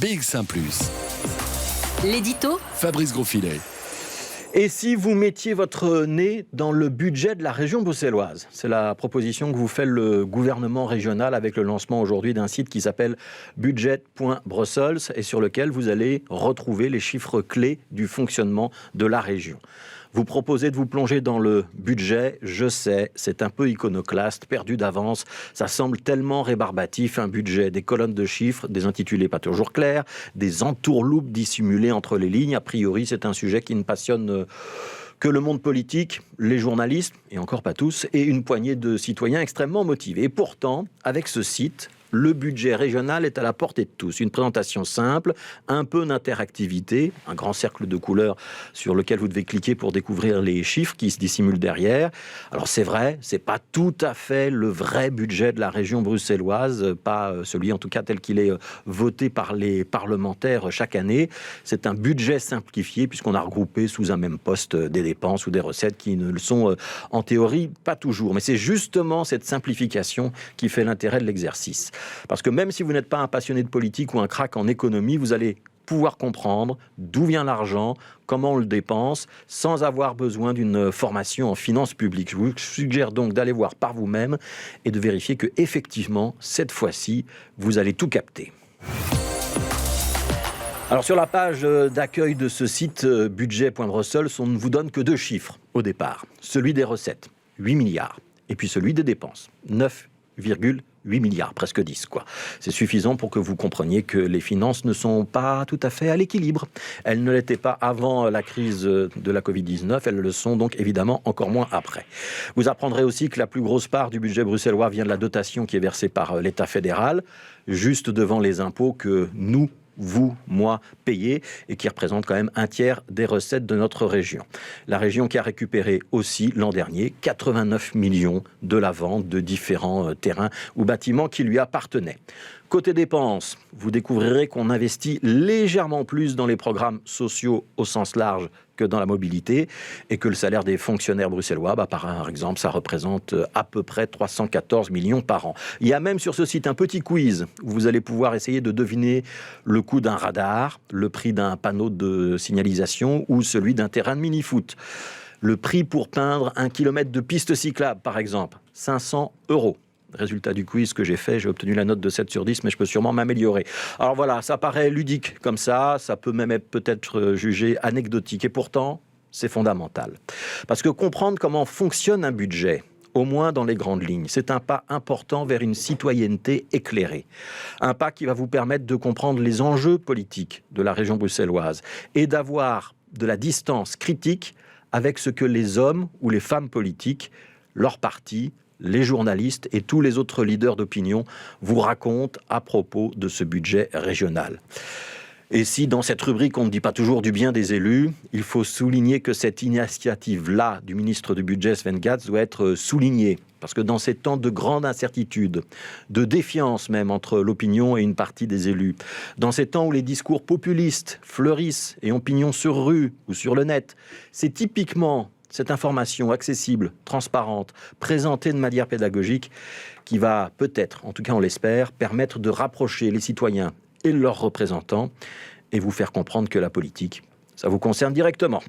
BX1 +. L'édito Fabrice Grosfilet. Et si vous mettiez votre nez dans le budget de la région bruxelloise? C'est la proposition que vous fait le gouvernement régional avec le lancement aujourd'hui d'un site qui s'appelle budget.brussels et sur lequel vous allez retrouver les chiffres clés du fonctionnement de la région. Vous proposez de vous plonger dans le budget, je sais, c'est un peu iconoclaste, perdu d'avance, ça semble tellement rébarbatif, un budget, des colonnes de chiffres, des intitulés pas toujours clairs, des entourloupes dissimulées entre les lignes. A priori, c'est un sujet qui ne passionne que le monde politique, les journalistes, et encore pas tous, et une poignée de citoyens extrêmement motivés. Et pourtant, avec ce site, le budget régional est à la portée de tous. Une présentation simple, un peu d'interactivité, un grand cercle de couleurs sur lequel vous devez cliquer pour découvrir les chiffres qui se dissimulent derrière. Alors c'est vrai, c'est pas tout à fait le vrai budget de la région bruxelloise, pas celui en tout cas tel qu'il est voté par les parlementaires chaque année. C'est un budget simplifié puisqu'on a regroupé sous un même poste des dépenses ou des recettes qui ne le sont en théorie pas toujours. Mais c'est justement cette simplification qui fait l'intérêt de l'exercice. Parce que même si vous n'êtes pas un passionné de politique ou un crack en économie, vous allez pouvoir comprendre d'où vient l'argent, comment on le dépense, sans avoir besoin d'une formation en finances publiques. Je vous suggère donc d'aller voir par vous-même et de vérifier que effectivement, cette fois-ci, vous allez tout capter. Alors sur la page d'accueil de ce site budget.brussels, on ne vous donne que deux chiffres au départ. Celui des recettes, 8 milliards, et puis celui des dépenses, 9,8 milliards, presque 10 quoi. C'est suffisant pour que vous compreniez que les finances ne sont pas tout à fait à l'équilibre. Elles ne l'étaient pas avant la crise de la Covid-19, elles le sont donc évidemment encore moins après. Vous apprendrez aussi que la plus grosse part du budget bruxellois vient de la dotation qui est versée par l'État fédéral, juste devant les impôts que nous, vous, moi, payez, et qui représente quand même un tiers des recettes de notre région. La région qui a récupéré aussi l'an dernier 89 millions de la vente de différents terrains ou bâtiments qui lui appartenaient. Côté dépenses, vous découvrirez qu'on investit légèrement plus dans les programmes sociaux au sens large que dans la mobilité et que le salaire des fonctionnaires bruxellois, par exemple, ça représente à peu près 314 millions par an. Il y a même sur ce site un petit quiz où vous allez pouvoir essayer de deviner le coût d'un radar, le prix d'un panneau de signalisation ou celui d'un terrain de mini-foot. Le prix pour peindre 1 kilomètre de piste cyclable, par exemple, 500 €. Résultat du quiz que j'ai fait, j'ai obtenu la note de 7 sur 10, mais je peux sûrement m'améliorer. Alors voilà, ça paraît ludique comme ça peut même être peut-être jugé anecdotique, et pourtant, c'est fondamental. Parce que comprendre comment fonctionne un budget, au moins dans les grandes lignes, c'est un pas important vers une citoyenneté éclairée. Un pas qui va vous permettre de comprendre les enjeux politiques de la région bruxelloise et d'avoir de la distance critique avec ce que les hommes ou les femmes politiques, leurs partis, les journalistes et tous les autres leaders d'opinion vous racontent à propos de ce budget régional. Et si dans cette rubrique on ne dit pas toujours du bien des élus, il faut souligner que cette initiative-là du ministre du budget Sven Gatz doit être soulignée. Parce que dans ces temps de grande incertitude, de défiance même entre l'opinion et une partie des élus, dans ces temps où les discours populistes fleurissent et ont pignon sur rue ou sur le net, c'est typiquement cette information accessible, transparente, présentée de manière pédagogique, qui va peut-être, en tout cas on l'espère, permettre de rapprocher les citoyens et leurs représentants et vous faire comprendre que la politique, ça vous concerne directement.